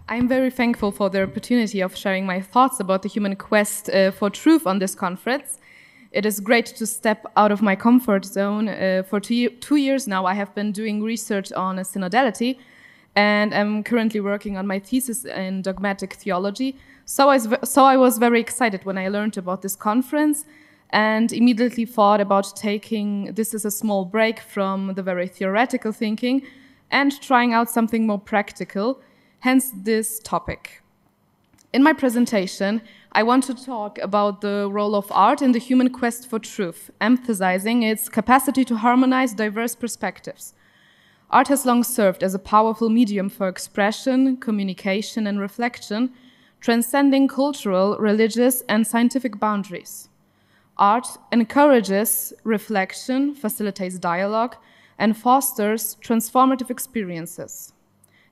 I'm very thankful for the opportunity of sharing my thoughts about the human quest for truth on this conference. It is great to step out of my comfort zone. For 2 years now, I have been doing research on synodality, and I'm currently working on my thesis in dogmatic theology. So I was very excited when I learned about this conference and immediately thought about taking this as a small break from the very theoretical thinking and trying out something more practical, hence this topic. In my presentation, I want to talk about the role of art in the human quest for truth, emphasizing its capacity to harmonize diverse perspectives. Art has long served as a powerful medium for expression, communication, and reflection, transcending cultural, religious, and scientific boundaries. Art encourages reflection, facilitates dialogue, and fosters transformative experiences.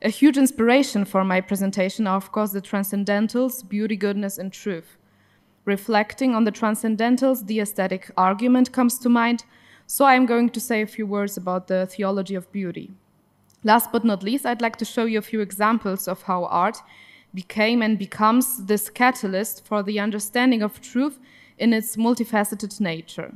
A huge inspiration for my presentation are, of course, the transcendentals, beauty, goodness, and truth. Reflecting on the transcendentals, the aesthetic argument comes to mind, so I'm going to say a few words about the theology of beauty. Last but not least, I'd like to show you a few examples of how art became and becomes this catalyst for the understanding of truth in its multifaceted nature.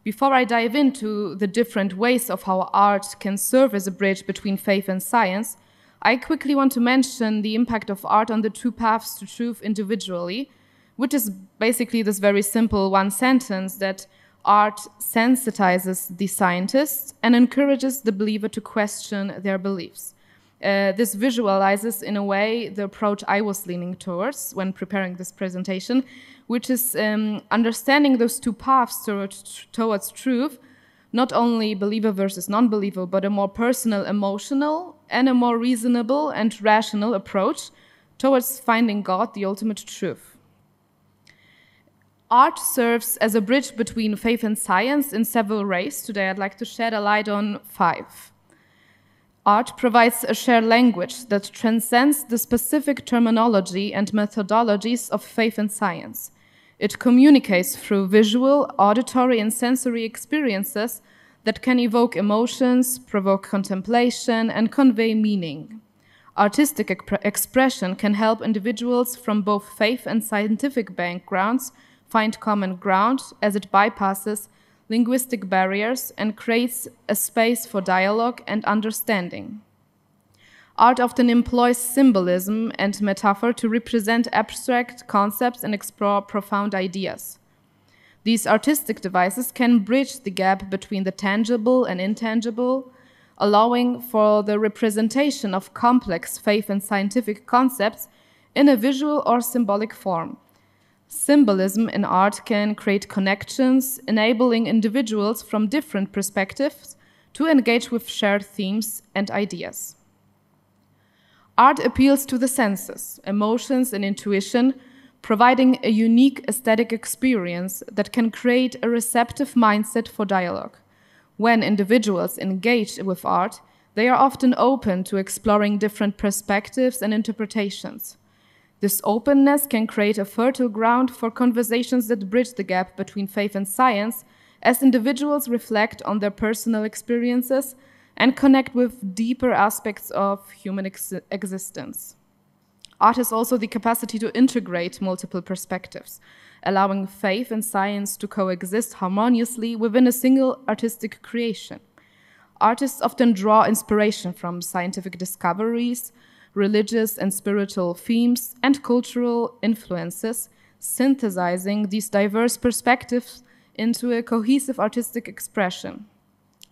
Before I dive into the different ways of how art can serve as a bridge between faith and science, I quickly want to mention the impact of art on the two paths to truth individually, which is basically this very simple one sentence that art sensitizes the scientist and encourages the believer to question their beliefs. This visualizes, in a way, the approach I was leaning towards when preparing this presentation, which is understanding those two paths towards truth, not only believer versus non-believer, but a more personal, emotional, and a more reasonable and rational approach towards finding God, the ultimate truth. Art serves as a bridge between faith and science in several ways. Today I'd like to shed a light on 5. Art provides a shared language that transcends the specific terminology and methodologies of faith and science. It communicates through visual, auditory, and sensory experiences that can evoke emotions, provoke contemplation, and convey meaning. Artistic expression can help individuals from both faith and scientific backgrounds find common ground as it bypasses linguistic barriers and creates a space for dialogue and understanding. Art often employs symbolism and metaphor to represent abstract concepts and explore profound ideas. These artistic devices can bridge the gap between the tangible and intangible, allowing for the representation of complex faith and scientific concepts in a visual or symbolic form. Symbolism in art can create connections, enabling individuals from different perspectives to engage with shared themes and ideas. Art appeals to the senses, emotions, and intuition, providing a unique aesthetic experience that can create a receptive mindset for dialogue. When individuals engage with art, they are often open to exploring different perspectives and interpretations. This openness can create a fertile ground for conversations that bridge the gap between faith and science as individuals reflect on their personal experiences and connect with deeper aspects of human existence. Art has also the capacity to integrate multiple perspectives, allowing faith and science to coexist harmoniously within a single artistic creation. Artists often draw inspiration from scientific discoveries, religious and spiritual themes, and cultural influences, synthesizing these diverse perspectives into a cohesive artistic expression.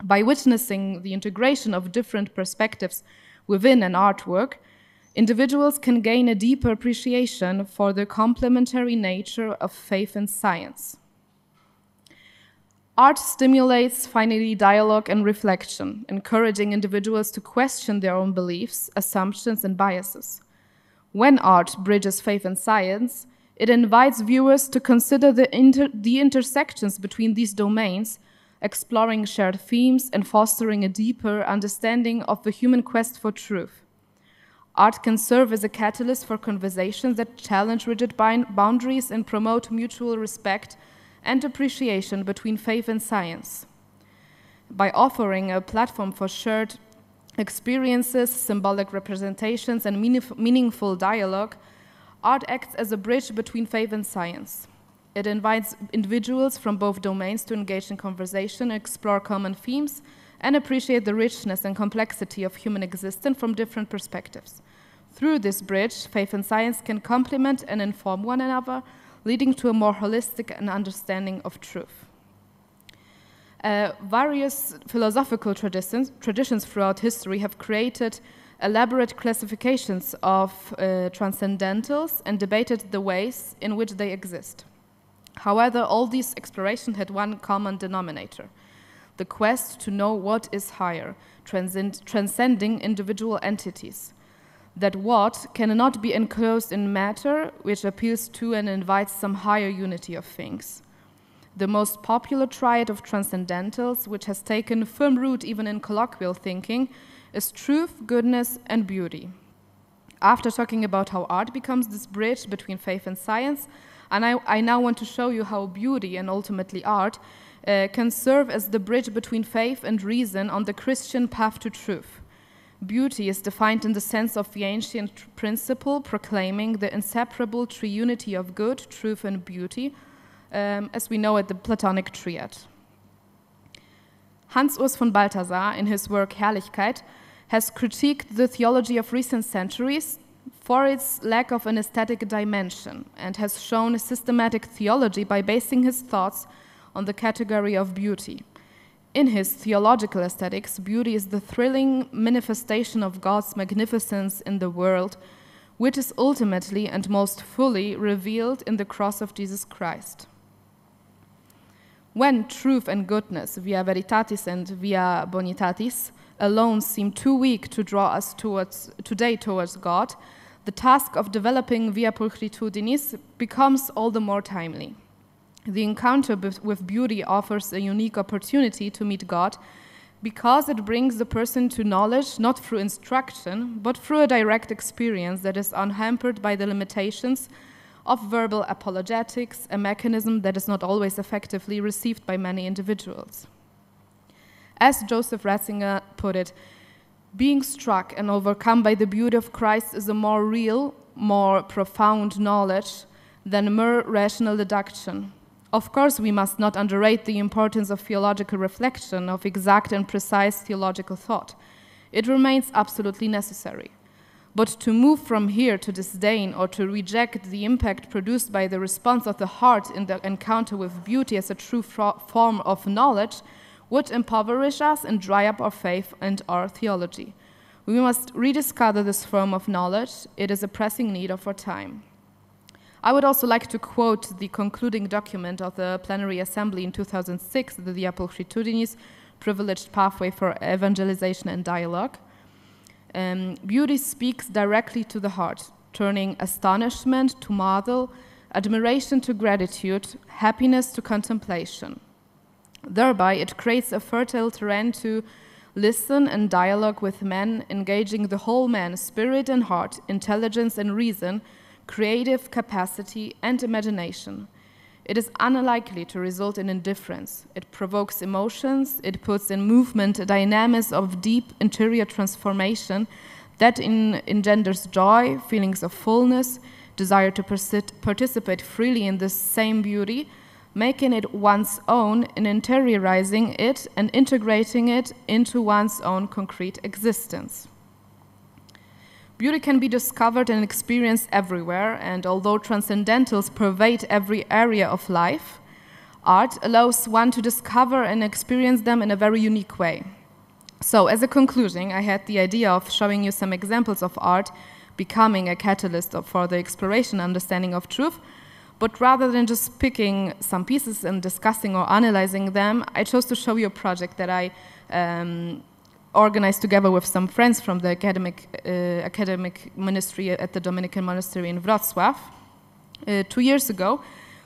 By witnessing the integration of different perspectives within an artwork, individuals can gain a deeper appreciation for the complementary nature of faith and science. Art stimulates, finally, dialogue and reflection, encouraging individuals to question their own beliefs, assumptions, and biases. When art bridges faith and science, it invites viewers to consider the intersections between these domains, exploring shared themes and fostering a deeper understanding of the human quest for truth. Art can serve as a catalyst for conversations that challenge rigid boundaries and promote mutual respect and appreciation between faith and science. By offering a platform for shared experiences, symbolic representations, and meaningful dialogue, art acts as a bridge between faith and science. It invites individuals from both domains to engage in conversation, explore common themes, and appreciate the richness and complexity of human existence from different perspectives. Through this bridge, faith and science can complement and inform one another, leading to a more holistic understanding of truth. Various philosophical traditions throughout history have created elaborate classifications of transcendentals and debated the ways in which they exist. However, all these explorations had one common denominator: the quest to know what is higher, transcending individual entities. That what cannot be enclosed in matter, which appeals to and invites some higher unity of things. The most popular triad of transcendentals, which has taken firm root even in colloquial thinking, is truth, goodness, and beauty. After talking about how art becomes this bridge between faith and science, and I now want to show you how beauty, and ultimately art, can serve as the bridge between faith and reason on the Christian path to truth. Beauty is defined in the sense of the ancient principle proclaiming the inseparable triunity of good, truth, and beauty, as we know at the Platonic triad. Hans Urs von Balthasar, in his work Herrlichkeit, has critiqued the theology of recent centuries for its lack of an aesthetic dimension, and has shown a systematic theology by basing his thoughts on the category of beauty. In his theological aesthetics, beauty is the thrilling manifestation of God's magnificence in the world, which is ultimately and most fully revealed in the cross of Jesus Christ. When truth and goodness, via veritatis and via bonitatis, alone seem too weak to draw us today towards God, the task of developing via pulchritudinis becomes all the more timely. The encounter with beauty offers a unique opportunity to meet God because it brings the person to knowledge not through instruction, but through a direct experience that is unhampered by the limitations of verbal apologetics, a mechanism that is not always effectively received by many individuals. As Joseph Ratzinger put it, being struck and overcome by the beauty of Christ is a more real, more profound knowledge than mere rational deduction. Of course, we must not underrate the importance of theological reflection, of exact and precise theological thought. It remains absolutely necessary. But to move from here to disdain or to reject the impact produced by the response of the heart in the encounter with beauty as a true form of knowledge would impoverish us and dry up our faith and our theology. We must rediscover this form of knowledge. It is a pressing need of our time. I would also like to quote the concluding document of the Plenary Assembly in 2006, the Via Pulchritudinis, Privileged Pathway for Evangelization and Dialogue. Beauty speaks directly to the heart, turning astonishment to marvel, admiration to gratitude, happiness to contemplation. Thereby, it creates a fertile terrain to listen and dialogue with men, engaging the whole man, spirit and heart, intelligence and reason, creative capacity and imagination. It is unlikely to result in indifference. It provokes emotions, it puts in movement a dynamics of deep interior transformation that engenders joy, feelings of fullness, desire to participate freely in this same beauty, making it one's own and interiorizing it and integrating it into one's own concrete existence. Beauty can be discovered and experienced everywhere, and although transcendentals pervade every area of life, art allows one to discover and experience them in a very unique way. So, as a conclusion, I had the idea of showing you some examples of art becoming a catalyst for the exploration and understanding of truth, but rather than just picking some pieces and discussing or analyzing them, I chose to show you a project that I organized together with some friends from the academic ministry at the Dominican Monastery in Wrocław. 2 years ago,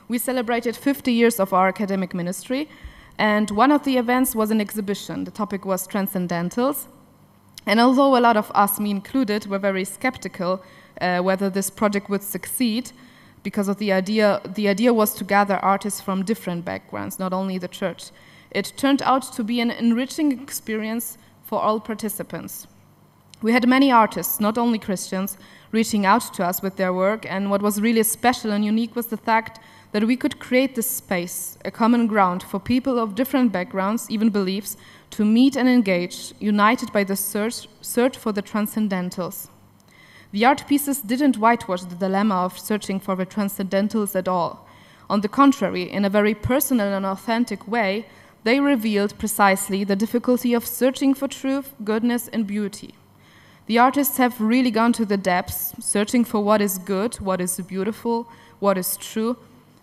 we celebrated 50 years of our academic ministry, and one of the events was an exhibition. The topic was Transcendentals, and although a lot of us, me included, were very skeptical whether this project would succeed, because of the idea was to gather artists from different backgrounds, not only the church. It turned out to be an enriching experience for all participants. We had many artists, not only Christians, reaching out to us with their work, and what was really special and unique was the fact that we could create this space, a common ground for people of different backgrounds, even beliefs, to meet and engage, united by the search for the transcendentals. The art pieces didn't whitewash the dilemma of searching for the transcendentals at all. On the contrary, in a very personal and authentic way, they revealed precisely the difficulty of searching for truth, goodness, and beauty. The artists have really gone to the depths, searching for what is good, what is beautiful, what is true,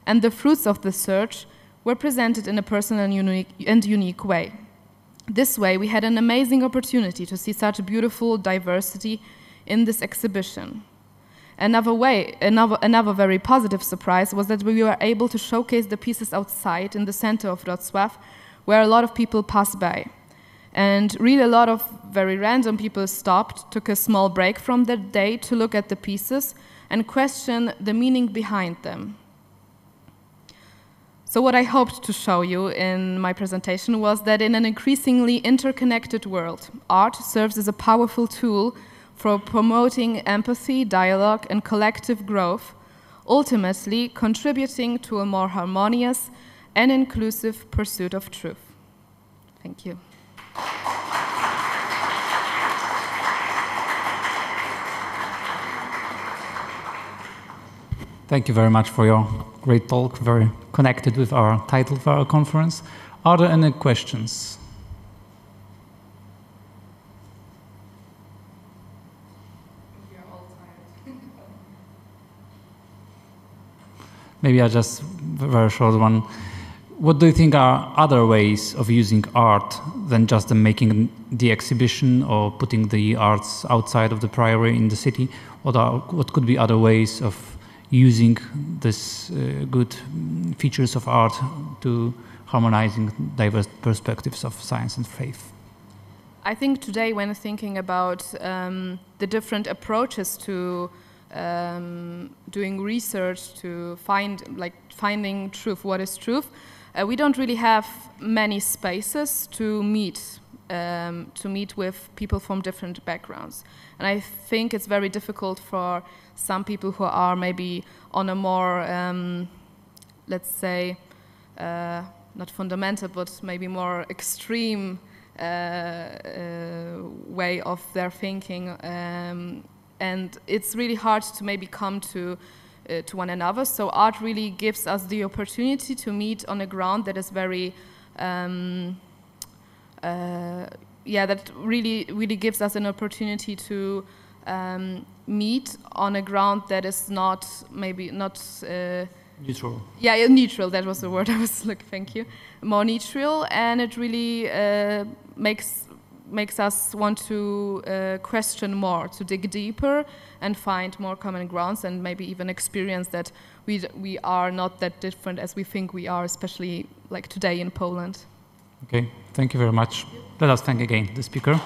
and the fruits of the search were presented in a personal and unique way. This way, we had an amazing opportunity to see such beautiful diversity in this exhibition. Another very positive surprise was that we were able to showcase the pieces outside in the center of Wrocław, where a lot of people passed by. And really a lot of very random people stopped, took a small break from their day to look at the pieces and question the meaning behind them. So what I hoped to show you in my presentation was that in an increasingly interconnected world, art serves as a powerful tool for promoting empathy, dialogue, and collective growth, ultimately contributing to a more harmonious and inclusive pursuit of truth. Thank you. Thank you very much for your great talk, very connected with our title for our conference. Are there any questions? Maybe I just a very short one. What do you think are other ways of using art than just making the exhibition or putting the arts outside of the priory in the city? What could be other ways of using this good features of art to harmonizing diverse perspectives of science and faith? I think today, when thinking about the different approaches to doing research, to finding truth, what is truth, we don't really have many spaces to meet with people from different backgrounds. And I think it's very difficult for some people who are maybe on a more, let's say, not fundamental, but maybe more extreme way of their thinking. And it's really hard to maybe come to one another. So art really gives us the opportunity to meet on a ground that is very, that really gives us an opportunity to meet on a ground that is not neutral. Yeah, neutral. That was the word I was looking. Thank you. More neutral, and it really makes us want to question more, to dig deeper and find more common grounds, and maybe even experience that we are not that different as we think we are, especially like today in Poland. Okay, thank you very much. Let us thank again the speaker.